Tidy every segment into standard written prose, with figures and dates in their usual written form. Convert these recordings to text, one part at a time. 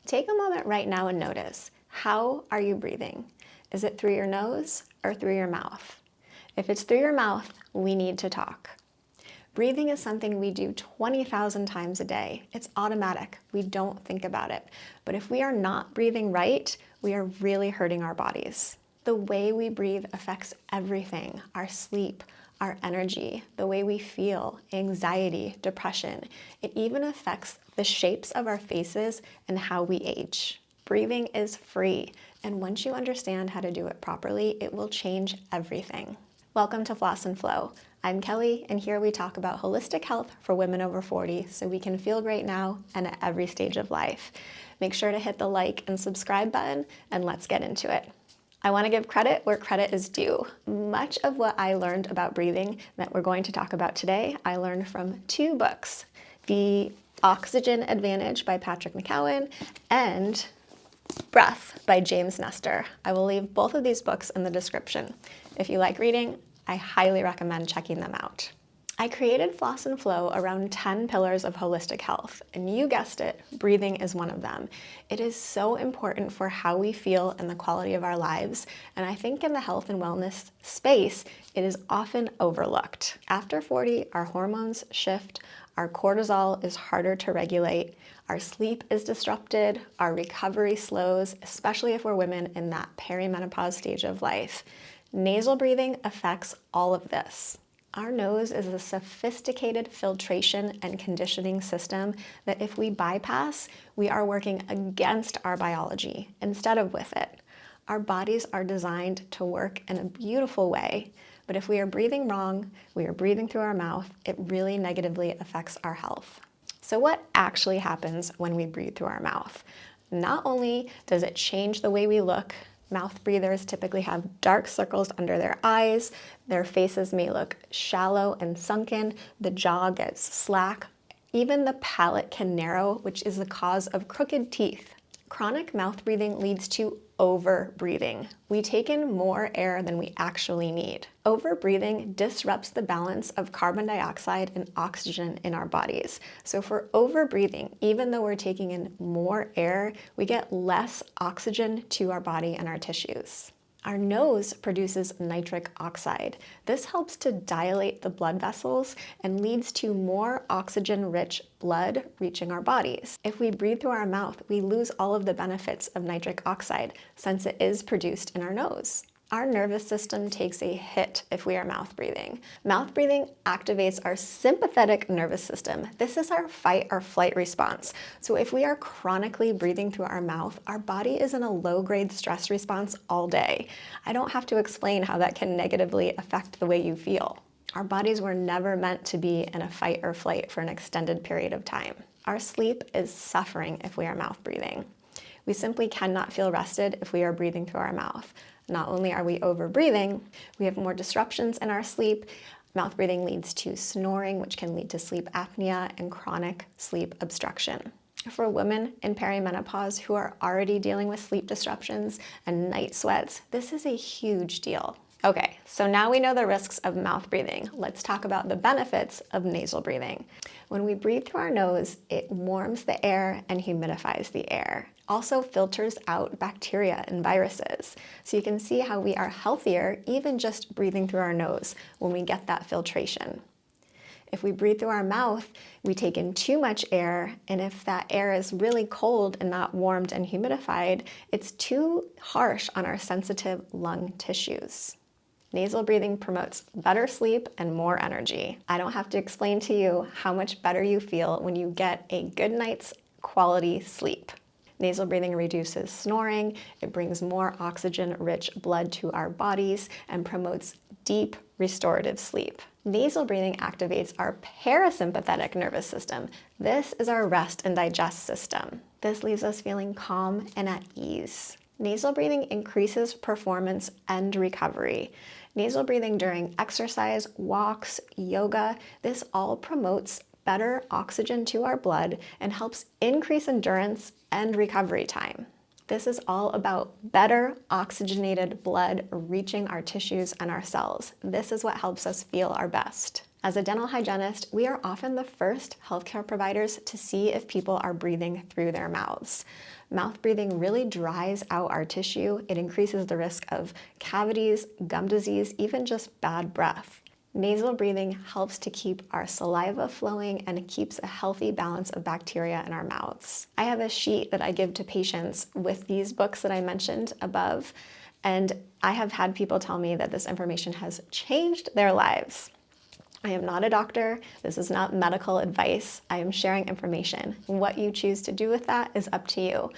Take a moment right now and notice, how are you breathing? Is it through your nose or through your mouth? If it's through your mouth, we need to talk. Breathing is something we do 20,000 times a day. It's automatic. We don't think about it. But if we are not breathing right, we are really hurting our bodies. The way we breathe affects everything: our sleep, our energy, the way we feel, anxiety, depression. It even affects the shapes of our faces and how we age. Breathing is free, and once you understand how to do it properly, it will change everything. Welcome to Floss and Flow. I'm Kelly, and here we talk about holistic health for women over 40 so we can feel great now and at every stage of life. Make sure to hit the like and subscribe button, and let's get into it. I want to give credit where credit is due. Much of what I learned about breathing that we're going to talk about today, I learned from two books: The Oxygen Advantage by Patrick McKeown and Breath by James Nestor. I will leave both of these books in the description. If you like reading, I highly recommend checking them out. I created Floss and Flow around 10 pillars of holistic health, and you guessed it, breathing is one of them. It is so important for how we feel and the quality of our lives, and I think in the health and wellness space, it is often overlooked. After 40, our hormones shift, our cortisol is harder to regulate, our sleep is disrupted, our recovery slows, especially if we're women in that perimenopause stage of life. Nasal breathing affects all of this. Our nose is a sophisticated filtration and conditioning system that if we bypass, we are working against our biology instead of with it. Our bodies are designed to work in a beautiful way, but if we are breathing wrong, we are breathing through our mouth, it really negatively affects our health. So what actually happens when we breathe through our mouth? Not only does it change the way we look, mouth breathers typically have dark circles under their eyes, their faces may look shallow and sunken, the jaw gets slack, even the palate can narrow, which is the cause of crooked teeth. Chronic mouth breathing leads to over-breathing. We take in more air than we actually need. Over-breathing disrupts the balance of carbon dioxide and oxygen in our bodies. So for over-breathing, even though we're taking in more air, we get less oxygen to our body and our tissues. Our nose produces nitric oxide. This helps to dilate the blood vessels and leads to more oxygen-rich blood reaching our bodies. If we breathe through our mouth, we lose all of the benefits of nitric oxide since it is produced in our nose. Our nervous system takes a hit if we are mouth breathing. Mouth breathing activates our sympathetic nervous system. This is our fight or flight response. So if we are chronically breathing through our mouth, our body is in a low-grade stress response all day. I don't have to explain how that can negatively affect the way you feel. Our bodies were never meant to be in a fight or flight for an extended period of time. Our sleep is suffering if we are mouth breathing. We simply cannot feel rested if we are breathing through our mouth. Not only are we over-breathing, we have more disruptions in our sleep. Mouth breathing leads to snoring, which can lead to sleep apnea and chronic sleep obstruction. For women in perimenopause who are already dealing with sleep disruptions and night sweats, this is a huge deal. Okay, so now we know the risks of mouth breathing. Let's talk about the benefits of nasal breathing. When we breathe through our nose, it warms the air and humidifies the air. Also filters out bacteria and viruses. So you can see how we are healthier even just breathing through our nose when we get that filtration. If we breathe through our mouth, we take in too much air, and if that air is really cold and not warmed and humidified, it's too harsh on our sensitive lung tissues. Nasal breathing promotes better sleep and more energy. I don't have to explain to you how much better you feel when you get a good night's quality sleep. Nasal breathing reduces snoring, it brings more oxygen-rich blood to our bodies, and promotes deep, restorative sleep. Nasal breathing activates our parasympathetic nervous system. This is our rest and digest system. This leaves us feeling calm and at ease. Nasal breathing increases performance and recovery. Nasal breathing during exercise, walks, yoga, this all promotes better oxygen to our blood and helps increase endurance and recovery time. This is all about better oxygenated blood reaching our tissues and our cells. This is what helps us feel our best. As a dental hygienist, we are often the first healthcare providers to see if people are breathing through their mouths. Mouth breathing really dries out our tissue. It increases the risk of cavities, gum disease, even just bad breath. Nasal breathing helps to keep our saliva flowing and keeps a healthy balance of bacteria in our mouths. I have a sheet that I give to patients with these books that I mentioned above, and I have had people tell me that this information has changed their lives. I am not a doctor. This is not medical advice. I am sharing information. What you choose to do with that is up to you.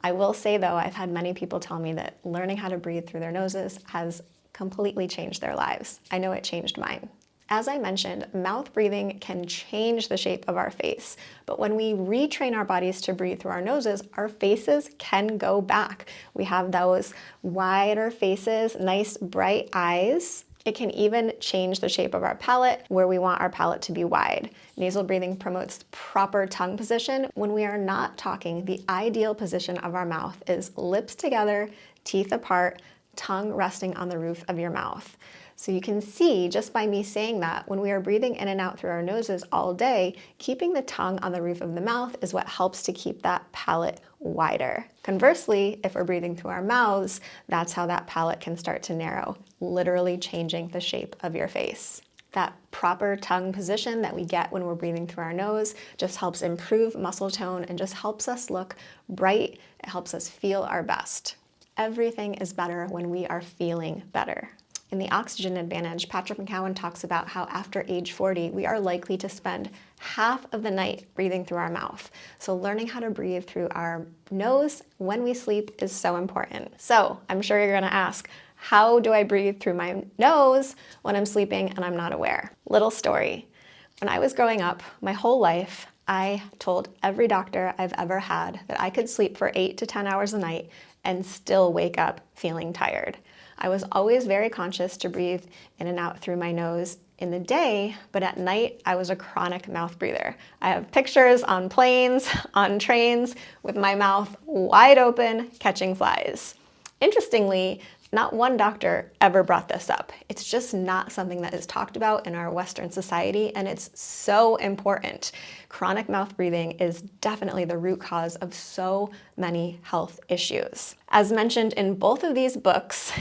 I will say though, I've had many people tell me that learning how to breathe through their noses has completely changed their lives. I know it changed mine. As I mentioned, mouth breathing can change the shape of our face, but when we retrain our bodies to breathe through our noses, our faces can go back. We have those wider faces, nice bright eyes. It can even change the shape of our palate where we want our palate to be wide. Nasal breathing promotes proper tongue position. When we are not talking, the ideal position of our mouth is lips together, teeth apart, tongue resting on the roof of your mouth. So you can see just by me saying that, when we are breathing in and out through our noses all day, keeping the tongue on the roof of the mouth is what helps to keep that palate wider. Conversely, if we're breathing through our mouths, that's how that palate can start to narrow, literally changing the shape of your face. That proper tongue position that we get when we're breathing through our nose just helps improve muscle tone and just helps us look bright. It helps us feel our best. Everything is better when we are feeling better. In The Oxygen Advantage, Patrick McKeown talks about how after age 40, we are likely to spend half of the night breathing through our mouth. So learning how to breathe through our nose when we sleep is so important. So I'm sure you're gonna ask, how do I breathe through my nose when I'm sleeping and I'm not aware? Little story. When I was growing up, my whole life, I told every doctor I've ever had that I could sleep for 8 to 10 hours a night and still wake up feeling tired. I was always very conscious to breathe in and out through my nose in the day, but at night I was a chronic mouth breather. I have pictures on planes, on trains, with my mouth wide open, catching flies. Interestingly, not one doctor ever brought this up. It's just not something that is talked about in our Western society, and it's so important. Chronic mouth breathing is definitely the root cause of so many health issues. As mentioned in both of these books,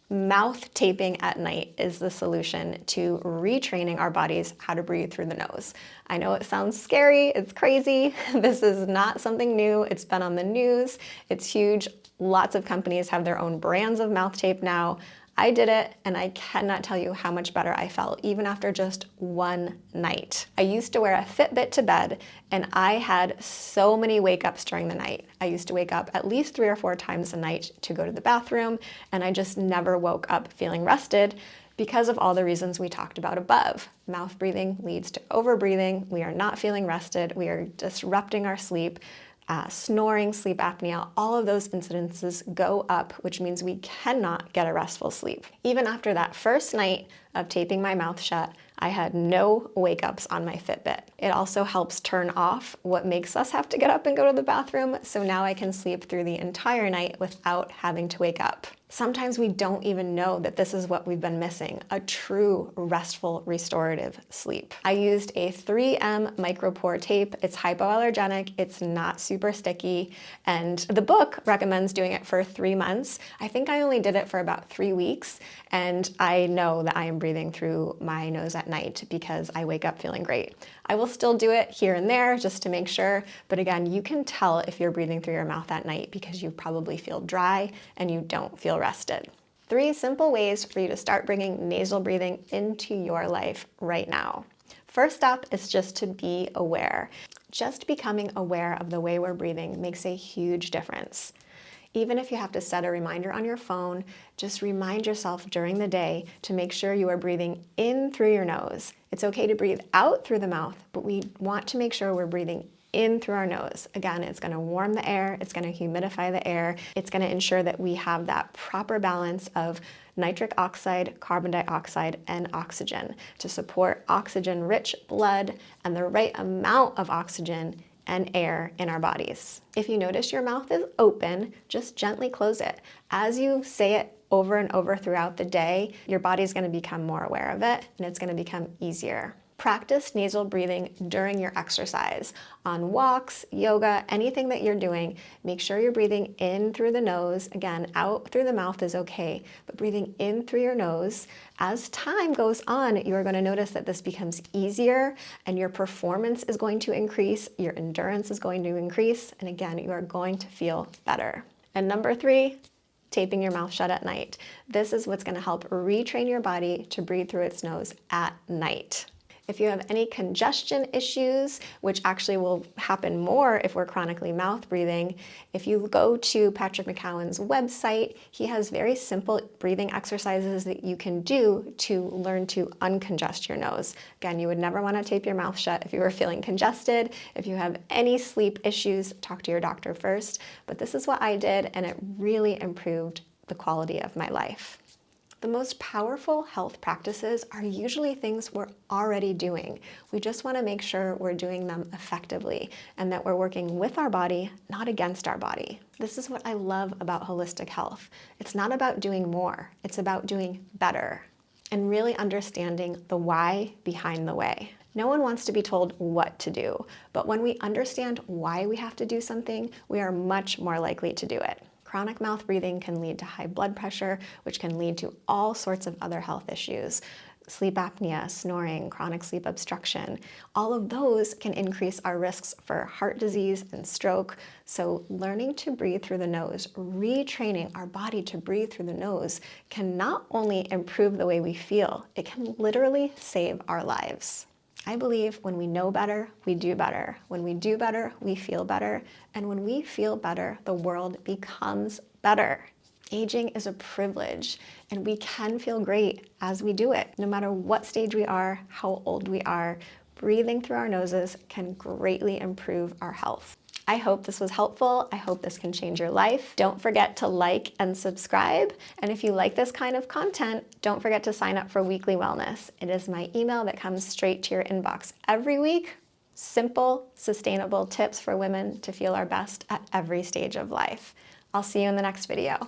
mouth taping at night is the solution to retraining our bodies how to breathe through the nose. I know it sounds scary, it's crazy. This is not something new. It's been on the news. It's huge. Lots of companies have their own brands of mouth tape now. I did it, and I cannot tell you how much better I felt even after just one night. I used to wear a Fitbit to bed, and I had so many wake-ups during the night. I used to wake up at least 3 or 4 times a night to go to the bathroom, and I just never woke up feeling rested because of all the reasons we talked about above. Mouth breathing leads to overbreathing. We are not feeling rested. We are disrupting our sleep. Snoring, sleep apnea, all of those incidences go up, which means we cannot get a restful sleep. Even after that first night of taping my mouth shut, I had no wake-ups on my Fitbit. It also helps turn off what makes us have to get up and go to the bathroom, so now I can sleep through the entire night without having to wake up. Sometimes we don't even know that this is what we've been missing, a true restful restorative sleep. I used a 3M micropore tape. It's hypoallergenic, it's not super sticky, and the book recommends doing it for 3 months. I think I only did it for about 3 weeks, and I know that I am breathing through my nose at night because I wake up feeling great. I will still do it here and there just to make sure, but again, you can tell if you're breathing through your mouth at night because you probably feel dry and you don't feel rested. 3 simple ways for you to start bringing nasal breathing into your life right now. First up is just to be aware. Just becoming aware of the way we're breathing makes a huge difference. Even if you have to set a reminder on your phone, just remind yourself during the day to make sure you are breathing in through your nose. It's okay to breathe out through the mouth, but we want to make sure we're breathing in through our nose. Again, it's going to warm the air, it's going to humidify the air, it's going to ensure that we have that proper balance of nitric oxide, carbon dioxide, and oxygen to support oxygen-rich blood and the right amount of oxygen and air in our bodies. If you notice your mouth is open, just gently close it. As you say it over and over throughout the day, your body's going to become more aware of it and it's going to become easier. Practice nasal breathing during your exercise. On walks, yoga, anything that you're doing, make sure you're breathing in through the nose. Again, out through the mouth is okay, but breathing in through your nose. As time goes on, you are going to notice that this becomes easier and your performance is going to increase, your endurance is going to increase, and again, you are going to feel better. And number 3, taping your mouth shut at night. This is what's going to help retrain your body to breathe through its nose at night. If you have any congestion issues, which actually will happen more if we're chronically mouth breathing, if you go to Patrick McCowan's website, he has very simple breathing exercises that you can do to learn to uncongest your nose. Again, you would never want to tape your mouth shut if you were feeling congested. If you have any sleep issues, talk to your doctor first. But this is what I did, and it really improved the quality of my life. The most powerful health practices are usually things we're already doing. We just want to make sure we're doing them effectively and that we're working with our body, not against our body. This is what I love about holistic health. It's not about doing more, it's about doing better and really understanding the why behind the way. No one wants to be told what to do, but when we understand why we have to do something, we are much more likely to do it. Chronic mouth breathing can lead to high blood pressure, which can lead to all sorts of other health issues. Sleep apnea, snoring, chronic sleep obstruction, all of those can increase our risks for heart disease and stroke. So learning to breathe through the nose, retraining our body to breathe through the nose can not only improve the way we feel, it can literally save our lives. I believe when we know better, we do better. When we do better, we feel better. And when we feel better, the world becomes better. Aging is a privilege, and we can feel great as we do it. No matter what stage we are, how old we are, breathing through our noses can greatly improve our health. I hope this was helpful. I hope this can change your life. Don't forget to like and subscribe. And if you like this kind of content, don't forget to sign up for Weekly Wellness. It is my email that comes straight to your inbox every week. Simple, sustainable tips for women to feel our best at every stage of life. I'll see you in the next video.